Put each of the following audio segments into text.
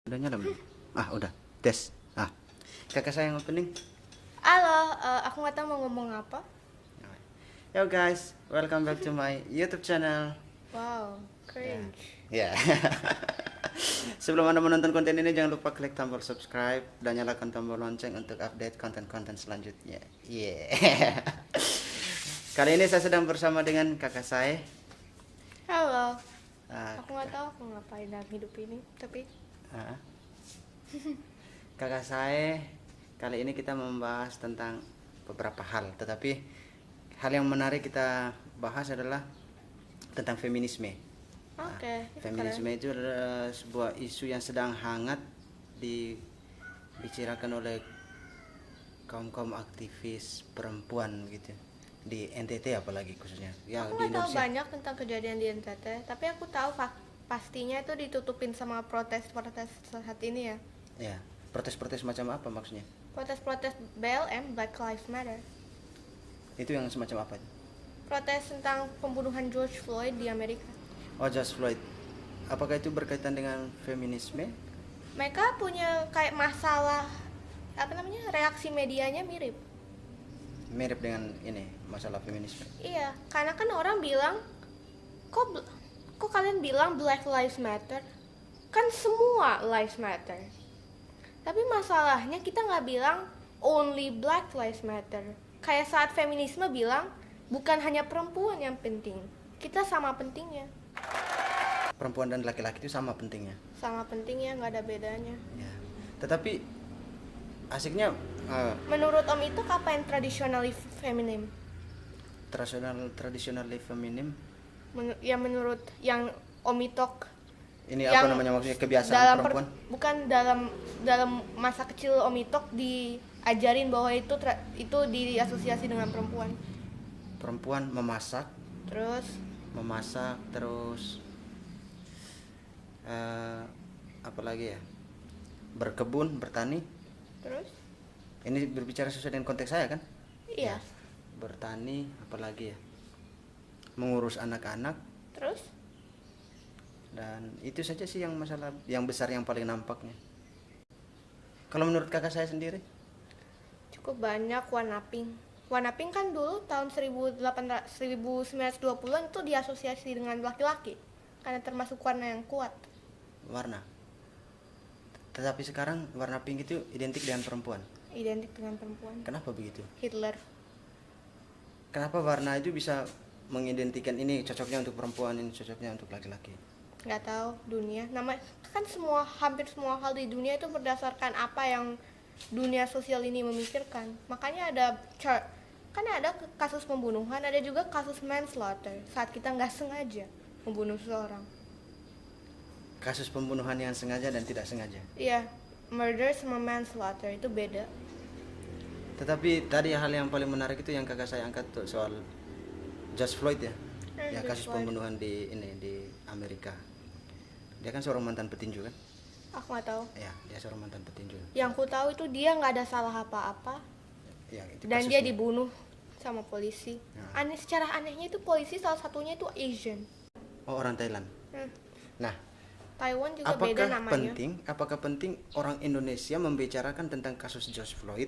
Udah nyala belum? Udah. Tes. Kakak saya yang opening. Halo, aku nggak tahu mau ngomong apa. Yo guys, welcome back to my YouTube channel. Wow, cringe. Ya. Sebelum Anda menonton konten ini, jangan lupa klik tombol subscribe dan nyalakan tombol lonceng untuk update konten-konten selanjutnya. Yeah. Kali ini saya sedang bersama dengan kakak saya. Halo. Ah, Aku nggak tahu aku ngapain dalam hidup ini, tapi Kakak saya, kali ini kita membahas tentang beberapa hal, tetapi hal yang menarik kita bahas adalah tentang feminisme. oke. Feminisme itu adalah sebuah isu yang sedang hangat dibicarakan oleh kaum aktivis perempuan gitu di NTT, apalagi khususnya ya Aku di nggak tahu Indonesia. banyak tentang kejadian di NTT, tapi aku tahu pastinya itu ditutupin sama protes-protes saat ini ya. Ya, protes-protes macam apa maksudnya? Protes-protes BLM, Black Lives Matter. Itu yang semacam apa itu? Protes tentang pembunuhan George Floyd di Amerika. Oh, George Floyd. Apakah itu berkaitan dengan feminisme? Mereka punya kayak masalah reaksi medianya mirip. Mirip dengan ini masalah feminisme. Iya, karena kan orang bilang, kok kalian bilang Black Lives Matter? Kan semua lives matter. Tapi masalahnya kita nggak bilang only Black Lives Matter. Kayak saat feminisme bilang bukan hanya perempuan yang penting, kita sama pentingnya. Perempuan dan laki-laki itu sama pentingnya. Sama pentingnya, nggak ada bedanya. Ya. Tetapi asiknya Menurut Om itu apa yang traditionally feminim? traditionally feminim. Yang menurut yang Om Itok Ini yang apa namanya, maksudnya kebiasaan dalam perempuan? bukan dalam masa kecil Om Itok diajarin bahwa itu diasosiasi dengan perempuan. Perempuan memasak Terus apalagi ya? Berkebun, bertani. terus Ini berbicara sesuai dengan konteks saya kan? iya. Bertani, apalagi ya? Mengurus anak-anak. Terus Dan itu saja sih yang masalah yang besar yang paling nampaknya. Kalau menurut kakak saya sendiri? cukup banyak warna pink. Warna pink kan dulu tahun 1920-an itu diasosiasi dengan laki-laki karena termasuk warna yang kuat. Warna. Tetapi sekarang warna pink itu identik dengan perempuan. Identik dengan perempuan. Kenapa begitu? Hitler. Kenapa warna itu bisa mengidentikan ini cocoknya untuk perempuan, ini cocoknya untuk laki-laki? Nggak tahu, dunia kan hampir semua hal di dunia itu berdasarkan apa yang dunia sosial ini memikirkan. Makanya ada kasus pembunuhan, ada juga kasus manslaughter saat kita nggak sengaja membunuh seseorang. Kasus pembunuhan yang sengaja dan tidak sengaja. Iya, murder sama manslaughter itu beda. Tetapi tadi hal yang paling menarik itu yang kakak saya angkat tuh, soal George Floyd ya. Ya, George kasus Floyd. pembunuhan di Amerika. Dia kan seorang mantan petinju kan? Aku nggak tahu. Ya, dia seorang mantan petinju. Yang ku tahu itu dia nggak ada salah apa-apa Ya, itu dan dia kasusnya. dibunuh sama polisi. Nah. Secara anehnya itu polisi salah satunya itu Asian. Oh, orang Thailand. Nah, Taiwan juga beda namanya. apakah penting orang Indonesia membicarakan tentang kasus George Floyd,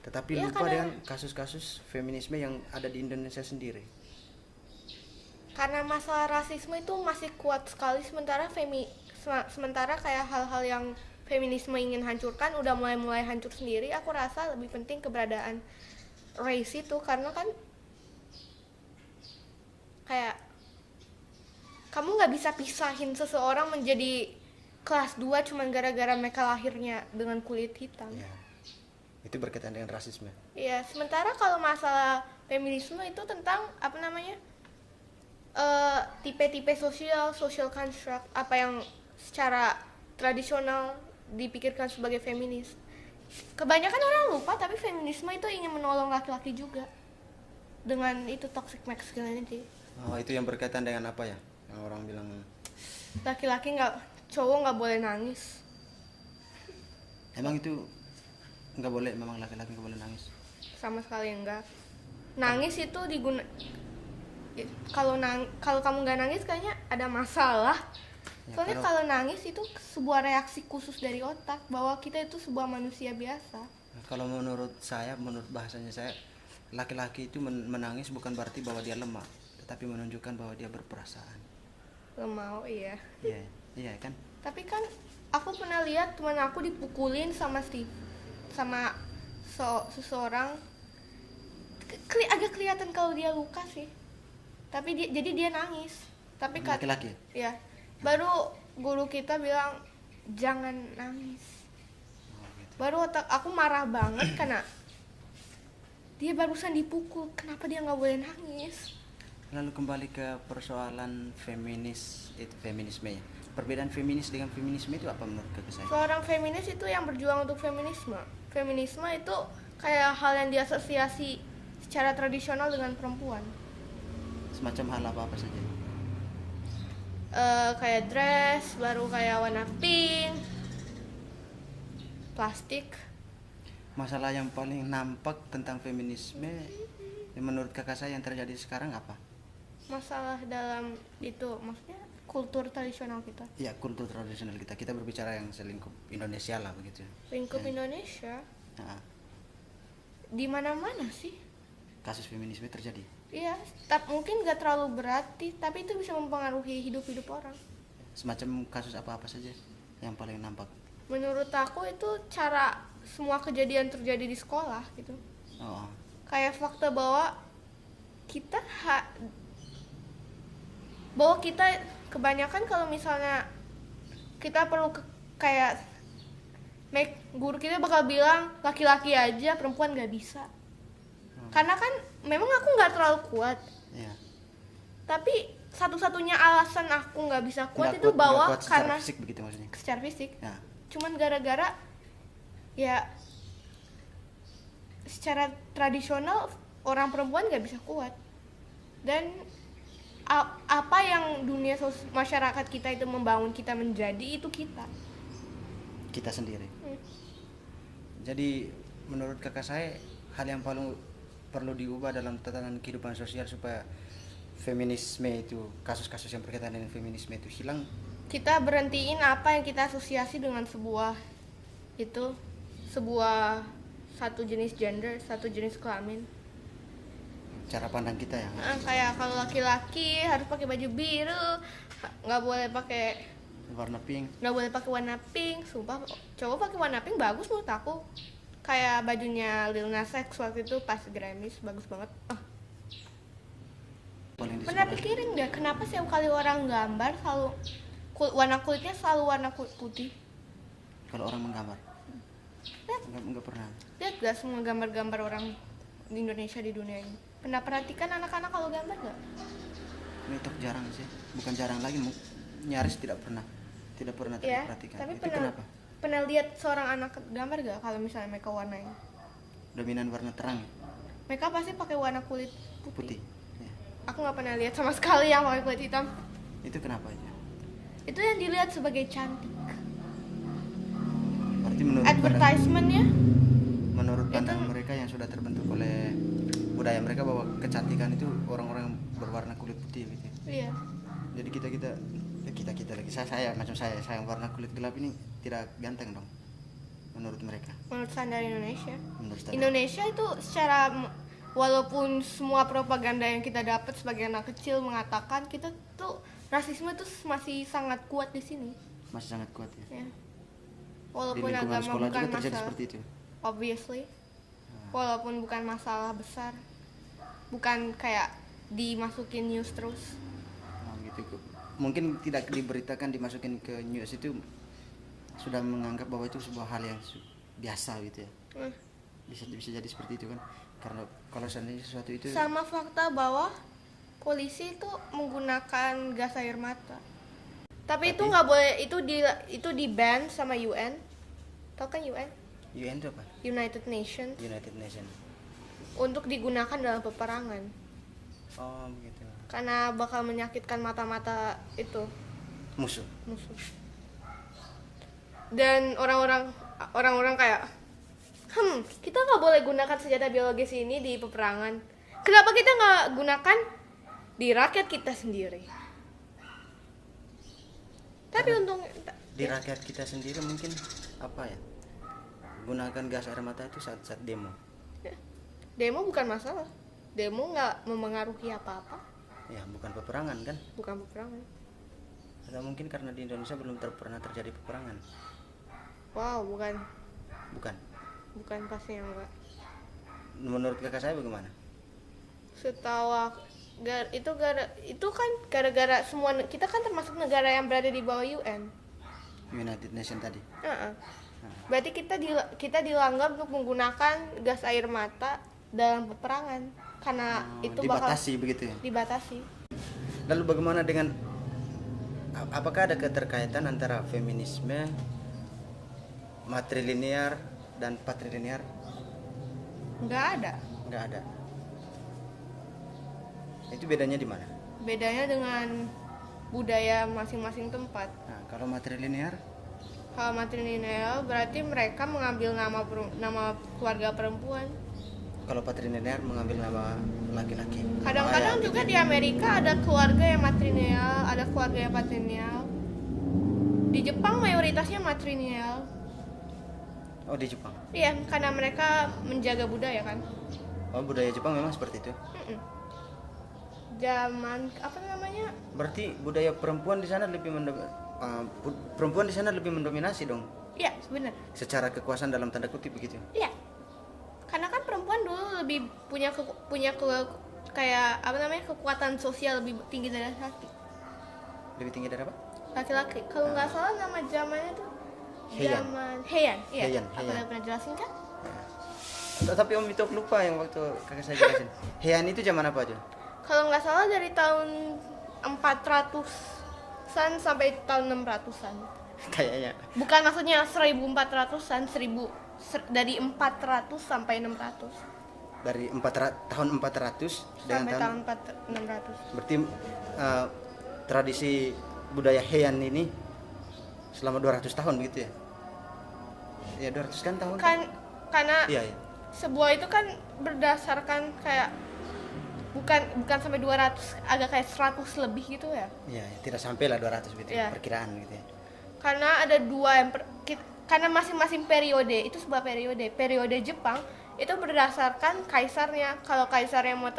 tetapi Ya, lupa karena- dengan kasus-kasus feminisme yang ada di Indonesia sendiri? Karena masalah rasisme itu masih kuat sekali, sementara kayak hal-hal yang feminisme ingin hancurkan udah mulai hancur sendiri. Aku rasa lebih penting keberadaan race itu, karena kan kayak kamu nggak bisa pisahin seseorang menjadi kelas 2 cuman gara-gara mereka lahirnya dengan kulit hitam. Ya, itu berkaitan dengan rasisme. Iya, sementara kalau masalah feminisme itu tentang tipe-tipe social construct, apa yang secara tradisional dipikirkan sebagai feminis. Kebanyakan orang lupa, tapi feminisme itu ingin menolong laki-laki juga dengan itu toxic masculinity. Oh, itu yang berkaitan dengan apa ya? Yang orang bilang Cowok nggak boleh nangis. emang itu nggak boleh, memang laki-laki nggak boleh nangis. Sama sekali enggak. Nangis itu kalau kamu nggak nangis kayaknya ada masalah. Ya, Soalnya kalau nangis itu sebuah reaksi khusus dari otak bahwa kita itu sebuah manusia biasa. kalau menurut saya, menurut bahasanya saya, laki-laki itu menangis bukan berarti bahwa dia lemah, tetapi menunjukkan bahwa dia berperasaan. Lemau, iya. Iya, iya kan? Tapi kan aku pernah lihat teman aku dipukulin sama seseorang. Agak kelihatan kalau dia luka sih. Tapi jadi dia nangis. Tapi Laki-laki. Ya. Baru guru kita bilang jangan nangis. Oh, gitu. Baru otak aku marah banget karena dia barusan dipukul. Kenapa dia nggak boleh nangis? Lalu kembali ke persoalan feminisme ya. Perbedaan feminis dengan feminisme itu apa menurut saya? Seorang feminis itu yang berjuang untuk feminisme. Feminisme itu kayak hal yang diasosiasi secara tradisional dengan perempuan. Semacam hal apa saja? Kayak dress, baru kayak warna pink, plastik. Masalah yang paling nampak tentang feminisme menurut kakak saya yang terjadi sekarang apa? Masalah dalam itu, maksudnya kultur tradisional kita. Ya, kultur tradisional kita. Kita berbicara yang selingkup Indonesia lah begitu. Lingkup Ya. Indonesia Nah, di mana-mana sih. kasus feminisme terjadi. Iya, mungkin gak terlalu berarti, tapi itu bisa mempengaruhi hidup-hidup orang. Semacam kasus apa saja yang paling nampak? Menurut aku itu cara semua kejadian terjadi di sekolah gitu. Oh, Kayak fakta bahwa kita kebanyakan kalau misalnya kita perlu kayak guru kita bakal bilang laki-laki aja, perempuan gak bisa. Karena kan memang aku nggak terlalu kuat. ya. Tapi satu-satunya alasan aku nggak bisa kuat Nggak itu bahwa nggak kuat karena secara fisik begitu maksudnya. secara fisik. Ya. Cuman gara-gara ya secara tradisional orang perempuan nggak bisa kuat. Dan apa yang dunia masyarakat kita itu membangun kita menjadi itu Kita sendiri. Jadi menurut kakak saya hal yang paling perlu diubah dalam tatanan kehidupan sosial supaya feminisme itu, kasus-kasus yang berkaitan dengan feminisme itu hilang. Kita berhentiin apa yang kita asosiasi dengan sebuah satu jenis gender, satu jenis kelamin. Cara pandang kita ya. Kayak kalau laki-laki harus pakai baju biru, nggak boleh pakai warna pink. Sumpah, cowok pakai warna pink bagus menurut aku. Kayak bajunya Lil Nas X waktu itu pas Grammys, bagus banget. Pernah pikirin nggak kenapa setiap kali orang gambar selalu warna kulitnya selalu warna putih? Kalau orang menggambar, enggak pernah. Lihat gak semua gambar-gambar orang di Indonesia di dunia ini? Pernah perhatikan anak-anak kalau gambar nggak? Itu jarang sih, bukan jarang lagi, nyaris tidak pernah Ya, terperhatikan. tapi Itu kenapa? Pernah lihat seorang anak gambar gak kalau misalnya mereka warnain? Dominan warna terang, Mereka pasti pakai warna kulit putih. Ya. Aku nggak pernah lihat sama sekali yang pakai kulit hitam. Itu kenapa aja? Itu yang dilihat sebagai cantik. Berarti menurut Advertisement-nya menurut pandangan mereka yang sudah terbentuk oleh budaya mereka bahwa kecantikan itu orang-orang yang berwarna kulit putih gitu. iya. Jadi kita lagi saya macam saya yang warna kulit gelap ini tidak ganteng dong menurut mereka. Menurut standar Indonesia. Menurut standar. Indonesia itu secara walaupun semua propaganda yang kita dapat sebagai anak kecil mengatakan kita tuh rasisme tuh masih sangat kuat di sini. Masih sangat kuat ya. Ya. Walaupun Di lingkungan agama sekolah bukan juga terjadi masalah. seperti itu. Obviously. Walaupun bukan masalah besar. Bukan kayak dimasukin news terus. Nah, gitu. Mungkin tidak diberitakan dimasukin ke news itu sudah menganggap bahwa itu sebuah hal yang biasa gitu ya. Bisa jadi seperti itu kan. Karena kalau seandainya sesuatu itu Sama fakta bahwa polisi itu menggunakan gas air mata. Tapi itu nggak boleh, itu di ban sama UN. Tahu kan UN? UN itu apa? United Nations. United Nations. Untuk digunakan dalam peperangan. Oh begitu. Karena bakal menyakitkan mata-mata itu Musuh. Dan orang-orang kayak kita nggak boleh gunakan senjata biologis ini di peperangan. Kenapa kita nggak gunakan di rakyat kita sendiri? Tapi untung di rakyat kita sendiri mungkin apa ya, gunakan gas air mata itu saat-saat demo. demo bukan masalah. Demo nggak memengaruhi apa-apa. Ya bukan peperangan kan, Bukan peperangan. atau mungkin karena di Indonesia belum pernah terjadi peperangan. Wow, bukan Bukan, pastinya enggak. menurut kakak saya bagaimana? Setahu itu kan gara-gara semua kita kan termasuk negara yang berada di bawah UN. United Nation tadi. Berarti kita dilanggar untuk menggunakan gas air mata dalam peperangan karena itu bakal dibatasi begitu ya. dibatasi. Lalu bagaimana dengan apakah ada keterkaitan antara feminisme, matrilinear dan patrilinear? Nggak ada. Nggak ada. Itu bedanya di mana? Bedanya dengan budaya masing-masing tempat. Nah, kalau matrilinear, Kalau matrilineal berarti mereka mengambil nama keluarga perempuan. kalau patrilinear mengambil nama laki-laki. Kadang-kadang juga di Amerika ada keluarga yang matrilineal, ada keluarga yang patrilineal. Di Jepang mayoritasnya matrilineal. Oh, di Jepang. Iya, karena mereka menjaga budaya kan. Oh, budaya Jepang memang seperti itu. Zaman apa namanya? Berarti budaya perempuan di sana perempuan di sana lebih mendominasi dong. Iya, benar. Secara kekuasaan dalam tanda kutip begitu. Iya. Karena kan perempuan dulu lebih kayak apa namanya? Kekuatan sosial lebih tinggi dari laki-laki. Lebih tinggi dari apa? Laki-laki. Kalau nggak salah nama zamannya tuh Heian. zaman Heian. Iya. Heian, Aku Heian. udah pernah jelasin kan? Tapi Om itu lupa yang waktu kakak saya jelasin. Heian itu zaman apa aja? Kalau nggak salah dari tahun 400-an sampai tahun 600-an. Kayaknya. Bukan maksudnya 1400-an, dari 400 sampai 600. Dari tahun 400 dengan Sampai tahun 600. berarti tradisi budaya Heian ini selama 200 tahun begitu ya? Ya 200 kan tahun. Karena Iya, iya. sebuah itu kan berdasarkan kayak bukan sampai 200, agak kayak 100 lebih gitu ya. Iya, tidak sampai lah 200 gitu ya, Iya. perkiraan gitu ya. Karena ada dua yang karena masing-masing periode itu sebuah periode Jepang itu berdasarkan kaisarnya. Kalau kaisarnya mau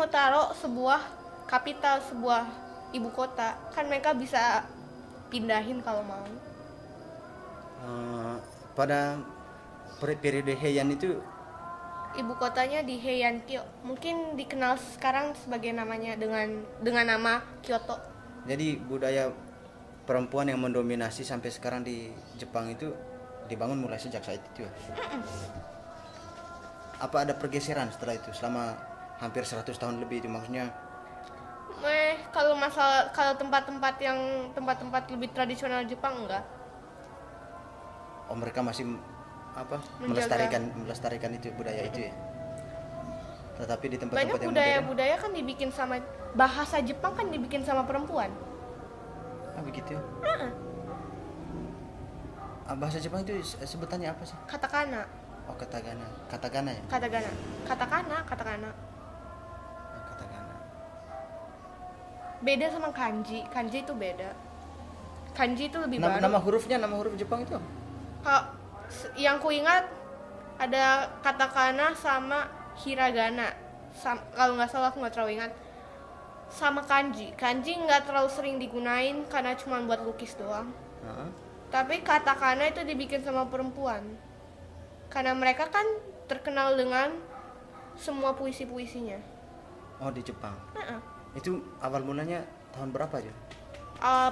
taruh sebuah kapital, sebuah ibu kota, kan mereka bisa pindahin kalau mau. Pada periode Heian itu Ibu kotanya di Heian-kyo, mungkin dikenal sekarang sebagai namanya dengan nama Kyoto. jadi budaya perempuan yang mendominasi sampai sekarang di Jepang itu dibangun mulai sejak saat itu ya. Apa ada pergeseran setelah itu selama hampir 100 tahun lebih itu maksudnya? Kalau tempat-tempat lebih tradisional Jepang enggak. Oh, mereka masih Menjaga. melestarikan itu budaya itu ya. Tetapi di tempat-tempat Banyak yang modern, budaya kan dibikin sama bahasa Jepang kan dibikin sama perempuan. begitu ya. Bahasa Jepang itu sebutannya apa sih? Katakana. Oh, katakana ya. Katakana. Katakana. Beda sama kanji. Kanji itu beda. Kanji itu lebih baru. Nama huruf Jepang itu? Kalau yang ku ingat ada katakana sama hiragana. Kalau nggak salah aku nggak terlalu ingat. Sama kanji. Kanji nggak terlalu sering digunain karena cuma buat lukis doang. Tapi katakana itu dibikin sama perempuan. Karena mereka kan terkenal dengan semua puisi-puisinya. Oh, di Jepang. Itu awal mulanya tahun berapa aja?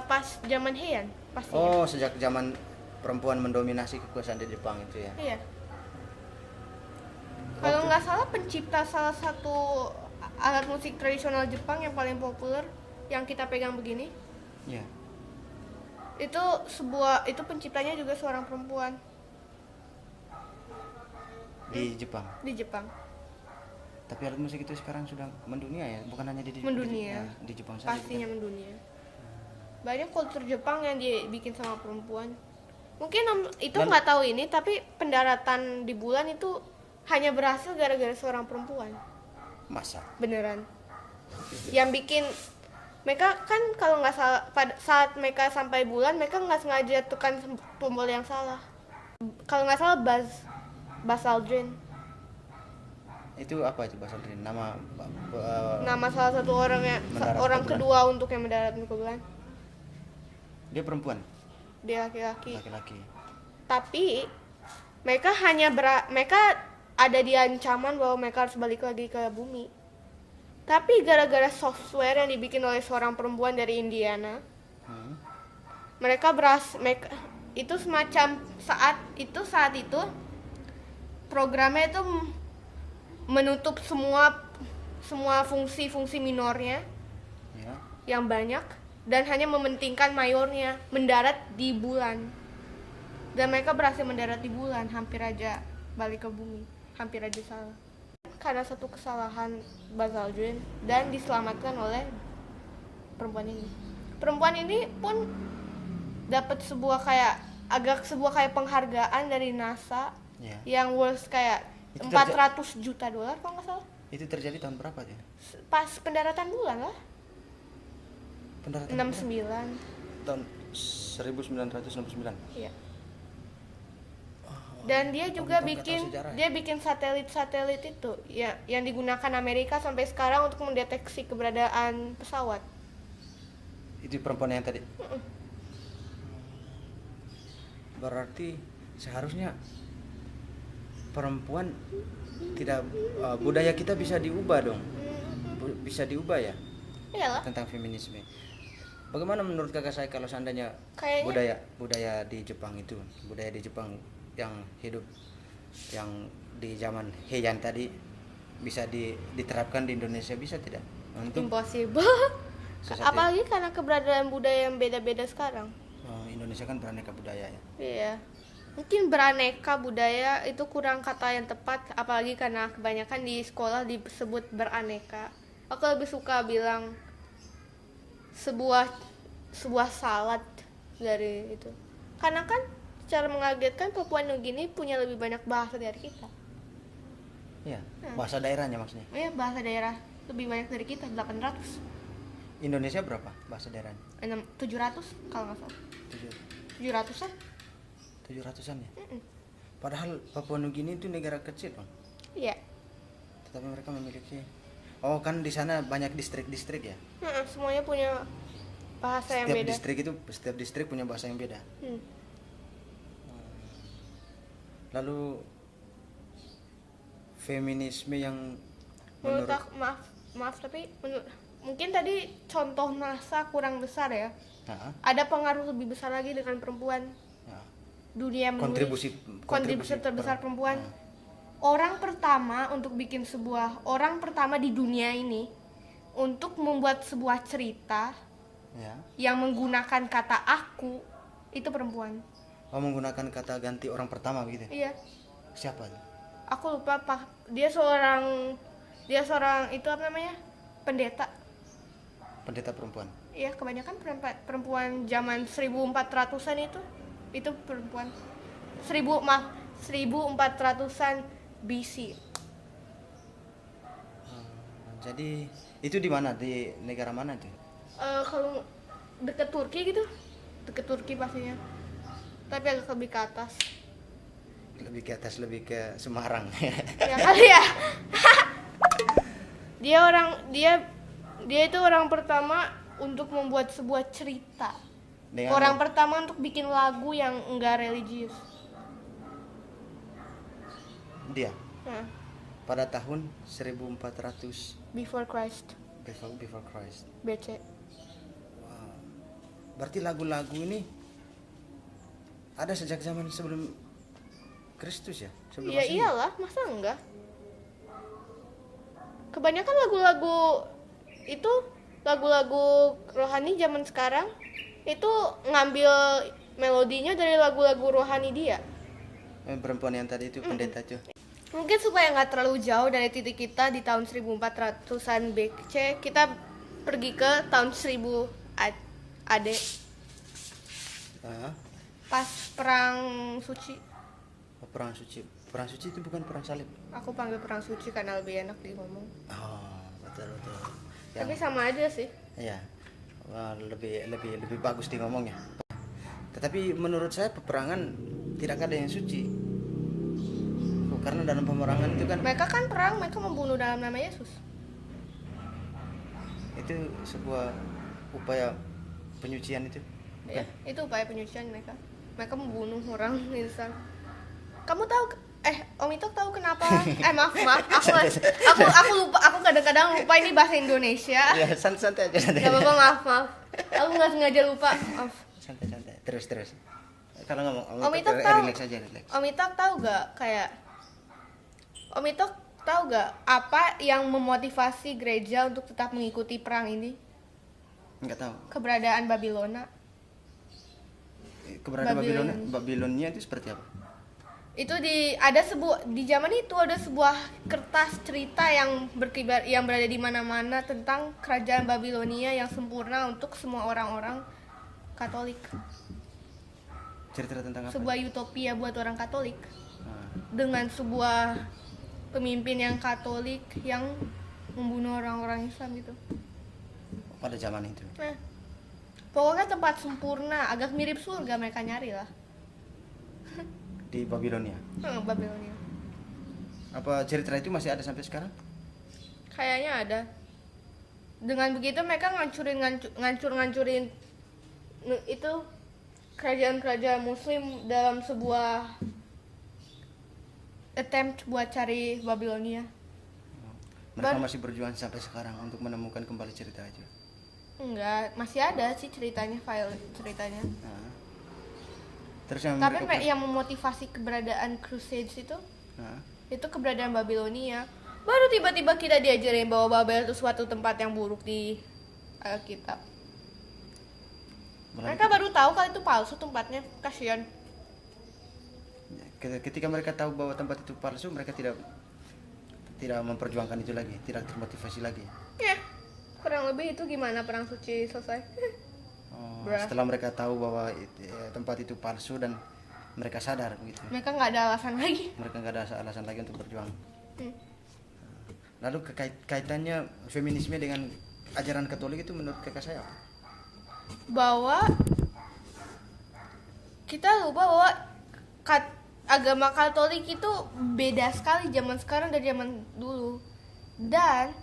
Pas zaman Heian pastinya. Oh, sejak zaman perempuan mendominasi kekuasaan di Jepang itu ya. Iya. Kalau nggak salah pencipta salah satu alat musik tradisional Jepang yang paling populer yang kita pegang begini, Iya. itu penciptanya juga seorang perempuan Di Jepang. di Jepang. Tapi alat musik itu sekarang sudah mendunia ya, bukan hanya Mendunia. di Jepang saja. Pastinya mendunia. Banyak kultur Jepang yang dibikin sama perempuan. Mungkin itu nggak tahu ini, tapi pendaratan di bulan itu hanya berhasil gara-gara seorang perempuan. Masa? Beneran. Yang bikin Mereka kan kalau nggak salah pada saat mereka sampai bulan mereka nggak sengaja tekan tombol yang salah. Kalau nggak salah Buzz Aldrin. Itu apa itu Buzz Aldrin? Nama salah satu orang Mendarat ke bulan. kedua untuk yang mendarat ke bulan. Dia perempuan, Dia laki-laki. laki-laki. Tapi mereka mereka ada di ancaman bahwa mereka harus balik lagi ke bumi. Tapi gara-gara software yang dibikin oleh seorang perempuan dari Indiana, mereka itu semacam saat itu programnya itu menutup semua fungsi-fungsi minornya Ya. yang banyak dan hanya mementingkan mayornya, mendarat di bulan. Dan mereka berhasil mendarat di bulan, hampir aja balik ke bumi, hampir aja salah. Karena satu kesalahan Buzz Aldrin dan diselamatkan oleh perempuan ini. Perempuan ini pun dapat sebuah kayak penghargaan dari NASA Ya. yang worth kayak Itu 400 juta dolar kalau nggak salah. Itu terjadi tahun berapa dia? Pas pendaratan bulan lah, Pendaratan 69. tahun 1969. Iya. Dan dia juga kita nggak tahu sejarah ya? bikin satelit itu ya yang digunakan Amerika sampai sekarang untuk mendeteksi keberadaan pesawat. Itu perempuan yang tadi. Berarti seharusnya perempuan tidak budaya kita bisa diubah dong. Bisa diubah ya Iyalah. tentang feminisme. Bagaimana menurut kakak saya kalau seandainya Kayaknya budaya di Jepang itu, budaya di Jepang yang hidup yang di zaman Heian tadi bisa diterapkan di Indonesia, bisa tidak? Untuk impossible. sesuatu- Apalagi karena keberadaan budaya yang beda-beda sekarang. Indonesia kan beraneka budaya ya. Iya. Mungkin beraneka budaya itu kurang kata yang tepat, apalagi karena kebanyakan di sekolah disebut beraneka. Aku lebih suka bilang sebuah salad dari itu. Karena kan secara mengagetkan Papua Nugini punya lebih banyak bahasa dari kita. Iya, bahasa daerahnya maksudnya. Iya, bahasa daerah lebih banyak dari kita, 800. Indonesia berapa bahasa daerahnya? 700 kalau nggak salah. 700-an? 700-an ya? Padahal Papua Nugini itu negara kecil dong. Iya. Tetapi mereka memiliki kan di sana banyak distrik-distrik ya. Semuanya punya bahasa yang beda. Setiap distrik punya bahasa yang beda. Lalu feminisme yang Menurut aku, maaf tapi mungkin tadi contoh NASA kurang besar ya. Ada pengaruh lebih besar lagi dengan perempuan. Dunia menulis kontribusi terbesar perempuan. Orang pertama di dunia ini untuk membuat sebuah cerita yang menggunakan kata aku itu perempuan. Menggunakan kata ganti orang pertama begitu. Iya. Siapa tuh? Aku lupa apa. Dia seorang itu apa namanya? Pendeta. Pendeta perempuan. Iya, kebanyakan perempuan zaman 1400-an itu perempuan. 1400-an BC. Jadi itu di mana? Di negara mana tuh? Kalau deket Turki gitu. Deket Turki pastinya. Tapi agak lebih ke atas. Lebih ke atas, lebih ke Semarang. Ya kali ya. Dia itu orang pertama untuk membuat sebuah cerita. Orang pertama untuk bikin lagu yang enggak religius. Dia. Pada tahun 1400 Before Christ. Before Christ. BC. Wow. Berarti lagu-lagu ini ada sejak zaman sebelum Kristus ya? Sebelum Ya Masehi? iyalah, masa enggak? Kebanyakan lagu-lagu itu lagu-lagu rohani zaman sekarang itu ngambil melodinya dari lagu-lagu rohani dia. Perempuan yang tadi itu pendeta tuh. Mungkin supaya nggak terlalu jauh dari titik kita di tahun 1400-an BC, kita pergi ke tahun 1000 AD. Pas perang suci. Perang suci. Perang suci itu bukan perang salib. Aku panggil perang suci karena lebih enak di ngomong. Betul. Tapi sama aja sih. Iya. Wah, lebih bagus di ngomongnya. Tetapi menurut saya peperangan tidak ada yang suci. Karena dalam peperangan itu kan Mereka kan perang, mereka membunuh dalam nama Yesus. itu sebuah upaya penyucian itu. Ya, itu upaya penyucian mereka. Mereka membunuh orang insan. Kamu tahu Om Itok tahu kenapa? Maaf, aku lupa. Aku kadang-kadang lupa ini bahasa Indonesia. Ya, santai aja. Gak apa-apa, maaf. Aku nggak sengaja lupa. Maaf. Santai. Terus. Kalau ngomong, Om Itok tahu. relax aja. Om Itok tahu gak Om Itok tahu gak apa yang memotivasi gereja untuk tetap mengikuti perang ini? Enggak tahu. Keberadaan Babilona. Keberadaan Babilonia itu seperti apa? Itu di zaman itu ada sebuah kertas cerita yang berkibar yang berada di mana-mana tentang kerajaan Babilonia yang sempurna untuk semua orang-orang Katolik. Cerita tentang apa? Sebuah utopia buat orang Katolik. Nah, Dengan sebuah pemimpin yang Katolik yang membunuh orang-orang Islam gitu. pada zaman itu. Nah, pokoknya tempat sempurna, agak mirip surga mereka nyari lah. Di Babilonia. Babilonia. Apa cerita itu masih ada sampai sekarang? Kayaknya ada. Dengan begitu mereka ngancurin itu kerajaan-kerajaan Muslim dalam sebuah attempt buat cari Babilonia. Mereka masih berjuang sampai sekarang untuk menemukan kembali cerita itu. Enggak, masih ada sih ceritanya, file ceritanya. Nah. Terus yang Tapi mereka- yang memotivasi keberadaan Crusades itu Nah, keberadaan Babilonia. Baru tiba-tiba kita diajarin bahwa Babel itu suatu tempat yang buruk di Alkitab. Mereka baru tahu kalau itu palsu tempatnya. Kasihan. ketika mereka tahu bahwa tempat itu palsu, mereka tidak memperjuangkan itu lagi, tidak termotivasi lagi. Ya, kurang lebih itu gimana perang suci selesai. Setelah mereka tahu bahwa tempat itu palsu dan mereka sadar begitu. Mereka nggak ada alasan lagi. Mereka nggak ada alasan lagi untuk berjuang. Lalu kaitannya feminisme dengan ajaran Katolik itu menurut kakak saya apa? Bahwa kita lupa bahwa agama Katolik itu beda sekali zaman sekarang dari zaman dulu. Dan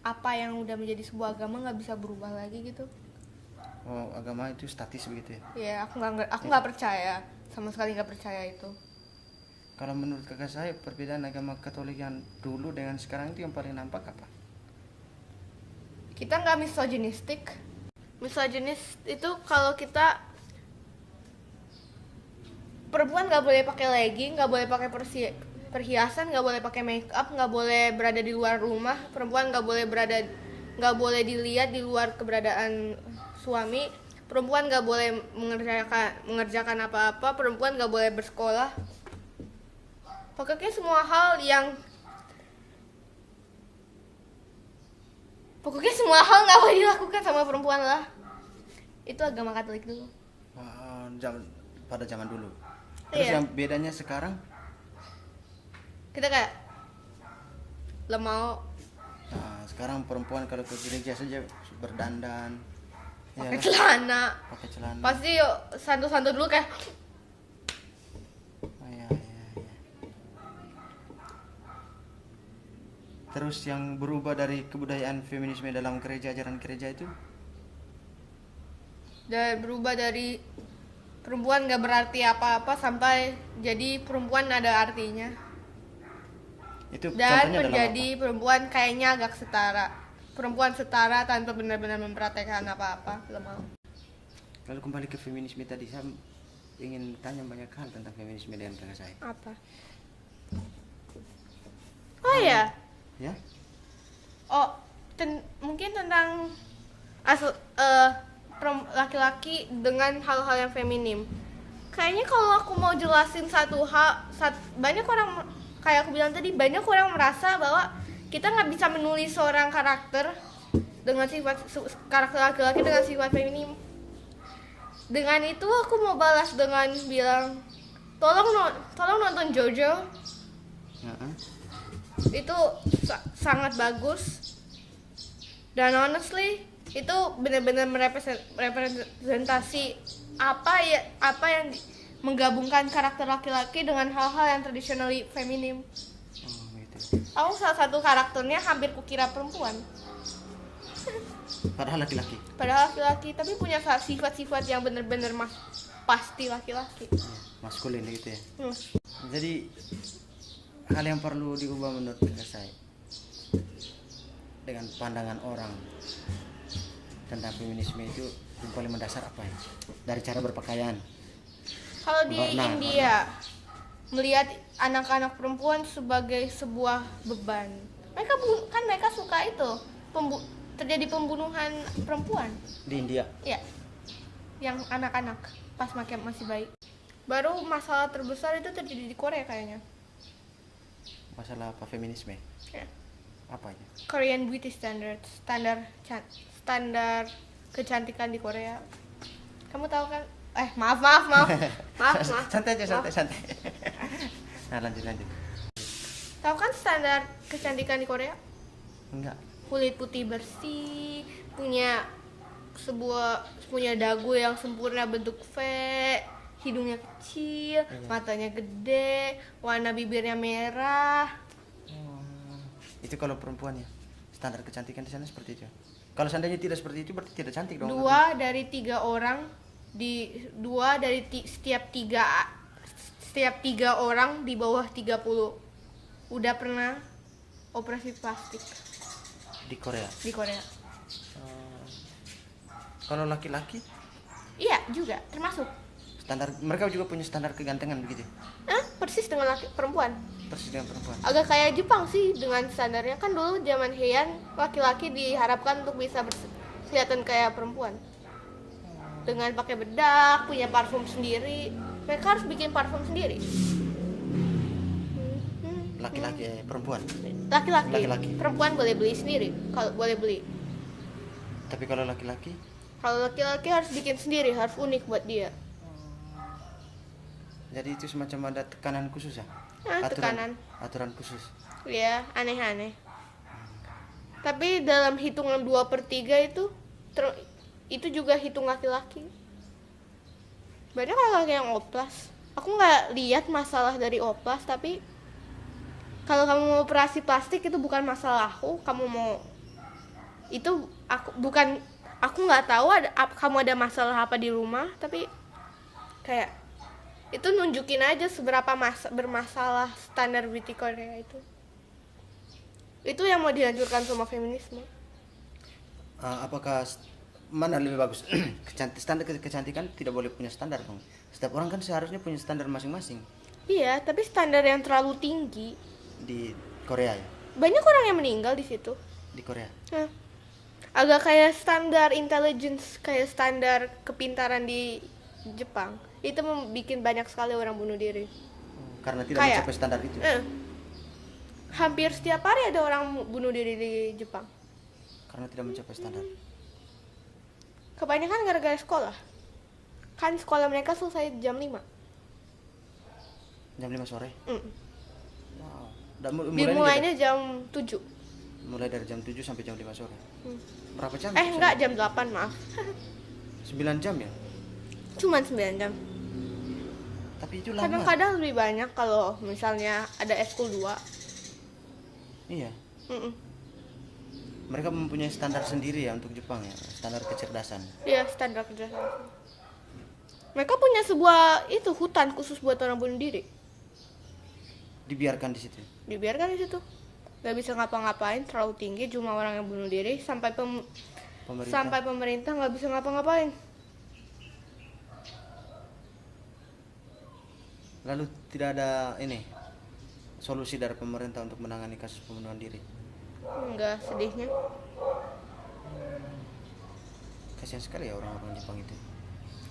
apa yang udah menjadi sebuah agama nggak bisa berubah lagi gitu. Oh, agama itu statis begitu ya? Ya, aku nggak percaya, sama sekali nggak percaya itu. Kalau menurut kakak saya, perbedaan agama Katolik yang dulu dengan sekarang itu yang paling nampak apa? Kita nggak misoginistik. Misoginis itu kalau kita perempuan nggak boleh pakai legging, nggak boleh pakai perhiasan, nggak boleh pakai make up, nggak boleh berada di luar rumah, perempuan nggak boleh dilihat di luar keberadaan suami, perempuan nggak boleh mengerjakan apa-apa, perempuan nggak boleh bersekolah. Pokoknya semua hal nggak boleh dilakukan sama perempuan lah. Itu agama Katolik dulu. Pada zaman dulu. Terus Iya. yang bedanya sekarang? Kita kayak lemau Nah, sekarang perempuan kalau ke gereja saja berdandan, pakai ya, celana. pakai celana. Pasti santu-santu dulu kayak Oh, iya. Terus yang berubah dari kebudayaan feminisme dalam gereja, ajaran gereja itu? berubah dari perempuan gak berarti apa-apa sampai jadi perempuan ada artinya. Itu Dan contohnya dalam menjadi perempuan kayaknya agak setara. Perempuan setara tanpa benar-benar mempraktekkan apa-apa. Lemau. Kalau kembali ke feminisme tadi, saya ingin tanya banyak hal tentang feminisme dengan kakak saya. Apa? Oh ya. Ya? Oh, mungkin tentang laki-laki dengan hal-hal yang feminim. Kayaknya kalau aku mau jelasin satu hal, banyak orang kayak aku bilang tadi, banyak orang merasa bahwa kita nggak bisa menulis seorang karakter dengan karakter laki-laki dengan sifat feminim. Dengan itu aku mau balas dengan bilang, tolong nonton Jojo. Itu sangat bagus. Dan honestly, itu benar-benar merepresentasi apa yang menggabungkan karakter laki-laki dengan hal-hal yang traditionally feminim. Gitu. Aku salah satu karakternya hampir kukira perempuan. Padahal laki-laki. Padahal laki-laki, tapi punya sifat-sifat yang benar-benar pasti laki-laki. Maskulin gitu ya. Hmm. Jadi hal yang perlu diubah menurut saya dengan pandangan orang tentang feminisme itu yang paling mendasar apa ya? Dari cara berpakaian. Kalau di India melihat anak-anak perempuan sebagai sebuah beban. Mereka suka itu terjadi pembunuhan perempuan Di India. ya, yang anak-anak pas masih bayi. Baru masalah terbesar itu terjadi di Korea kayaknya. Masalah apa feminisme? Ya. Apa aja? Korean beauty standar kecantikan di Korea. Kamu tahu kan? Maaf. Santai aja, santai. Nah, lanjut. Tahu kan standar kecantikan di Korea? Enggak. Kulit putih bersih, punya dagu yang sempurna bentuk V, hidungnya kecil, matanya gede, warna bibirnya merah. Itu kalau perempuan ya, standar kecantikan di sana seperti itu. Kalau seandainya tidak seperti itu berarti tidak cantik dong. Setiap tiga orang di bawah 30 udah pernah operasi plastik Di Korea. Kalau laki-laki Iya juga termasuk. standar mereka juga punya standar kegantengan begitu. Persis dengan perempuan. Persis dengan perempuan. Agak kayak Jepang sih dengan standarnya. Kan dulu zaman Heian laki-laki diharapkan untuk bisa kelihatan kayak perempuan. Dengan pakai bedak, punya parfum sendiri. Mereka harus bikin parfum sendiri. Laki-laki perempuan. Laki-laki. Perempuan boleh beli sendiri kalau boleh beli. Tapi kalau laki-laki harus bikin sendiri, harus unik buat dia. jadi itu semacam ada tekanan khusus ya? Aturan khusus. Ya, aneh-aneh. Tapi dalam hitungan 2/3 itu juga hitung laki-laki. Banyak laki-laki yang oplas. Aku nggak lihat masalah dari oplas, tapi kalau kamu mau operasi plastik itu bukan masalah aku. Aku nggak tahu kamu ada masalah apa di rumah, tapi kayak itu nunjukin aja seberapa bermasalah standar beauty Korea itu. Itu yang mau dihancurkan sama feminisme. Apakah mana lebih bagus? Standar kecantikan tidak boleh punya standar dong. Setiap orang kan seharusnya punya standar masing-masing. Iya, tapi standar yang terlalu tinggi Di Korea ya? banyak orang yang meninggal di situ. Di Korea. Agak kayak standar intelligence, kayak standar kepintaran di Jepang. Itu membuat banyak sekali orang bunuh diri. Karena tidak mencapai standar itu. Hampir setiap hari ada orang bunuh diri di Jepang. Karena tidak mencapai standar. Kebanyakan gara-gara sekolah. Kan sekolah mereka selesai jam 5. Jam 5 sore? Wow. Dimulainya jam 7. Mulai dari jam 7 sampai jam 5 sore. Berapa jam? Enggak, jam 8 maaf. 9 jam ya? Cuman 9 jam. Tapi itu lama. Kadang-kadang lebih banyak kalau misalnya ada eskul 2. Iya. Mereka mempunyai standar sendiri ya untuk Jepang ya, standar kecerdasan. Iya, standar kecerdasan. Mereka punya sebuah hutan khusus buat orang bunuh diri. Dibiarkan di situ. Gak bisa ngapa-ngapain, terlalu tinggi jumlah orang yang bunuh diri sampai pemerintah nggak bisa ngapa-ngapain. Lalu tidak ada solusi dari pemerintah untuk menangani kasus pembunuhan diri. Enggak, sedihnya. Kasihan sekali ya orang-orang Jepang itu.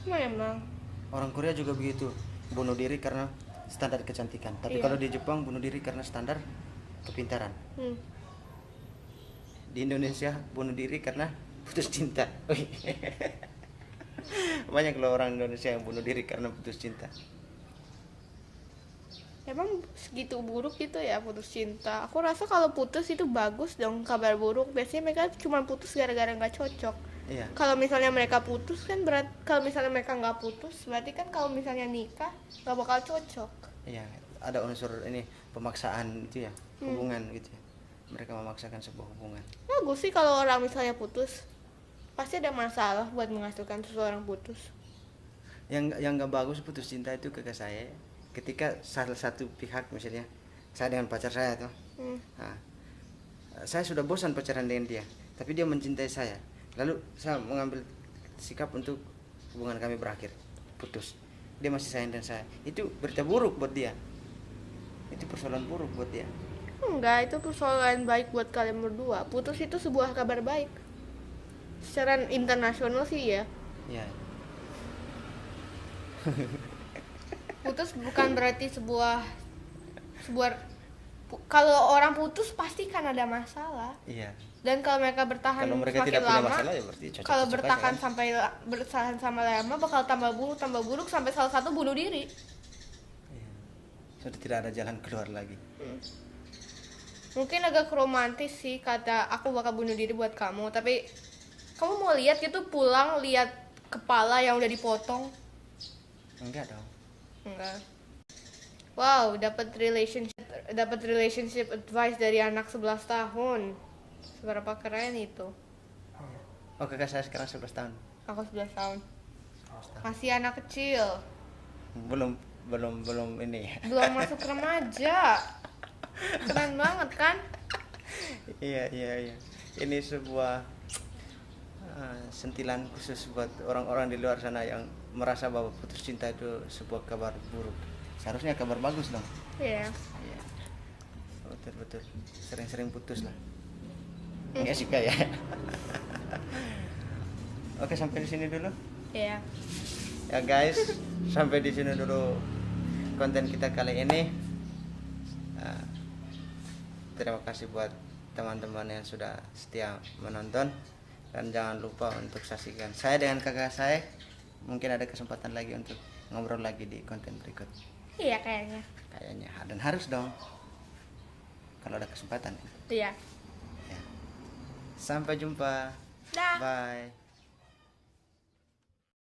Memang. Orang Korea juga begitu, bunuh diri karena standar kecantikan. Tapi kalau di Jepang bunuh diri karena standar kepintaran. Di Indonesia bunuh diri karena putus cinta. Banyak loh orang Indonesia yang bunuh diri karena putus cinta. Emang segitu buruk gitu ya putus cinta? Aku rasa kalau putus itu bagus dong, kabar buruk. Biasanya mereka cuma putus gara-gara nggak cocok. Iya. Kalau misalnya mereka putus kan kalau misalnya mereka nggak putus berarti kan kalau misalnya nikah nggak bakal cocok. Iya, ada unsur ini pemaksaan itu ya, hubungan gitu ya. Mereka memaksakan sebuah hubungan. Bagus sih kalau orang misalnya putus, pasti ada masalah buat menghasilkan seseorang putus. Yang nggak bagus putus cinta itu kakak saya, ketika salah satu pihak misalnya saya dengan pacar saya tuh, nah, saya sudah bosan pacaran dengan dia, tapi dia mencintai saya, lalu saya mengambil sikap untuk hubungan kami berakhir, putus. Dia masih sayang dengan saya, itu berita buruk buat dia, itu persoalan buruk buat dia. Enggak, itu persoalan baik buat kalian berdua. Putus itu sebuah kabar baik. Secara internasional sih ya. Ya, Putus bukan berarti kalau orang putus pasti kan ada masalah. iya. Dan kalau mereka bertahan Kalau mereka semakin tidak punya lama, masalah ya berarti cocok-cocok kalau aja bertahan kan? sampai bertahan sama lama bakal tambah buruk sampai salah satu bunuh diri. Iya. Sudah tidak ada jalan keluar lagi. Mungkin agak romantis sih kata aku bakal bunuh diri buat kamu, tapi kamu mau lihat gitu pulang lihat kepala yang udah dipotong? Enggak dong. Enggak. Wow, dapat relationship advice dari anak 11 tahun. Seberapa keren itu? Oh, kakak saya sekarang 11 tahun. Aku 11 tahun. 11 tahun. Masih anak kecil. Belum ini. Belum masuk remaja. Keren banget kan? Iya. Ini sebuah sentilan khusus buat orang-orang di luar sana yang merasa bahwa putus cinta itu sebuah kabar buruk. Seharusnya kabar bagus dong. Iya. Iya. Betul. Sering-sering putus lah. Enggak suka ya. Oke, sampai di sini dulu. Iya. Ya guys, sampai di sini dulu konten kita kali ini. Terima kasih buat teman-teman yang sudah setia menonton, dan jangan lupa untuk saksikan saya dengan kakak saya. Mungkin ada kesempatan lagi untuk ngobrol lagi di konten berikut. Iya kayaknya. Dan harus dong kalau ada kesempatan. Iya. Ya. Sampai jumpa. Dah. Bye.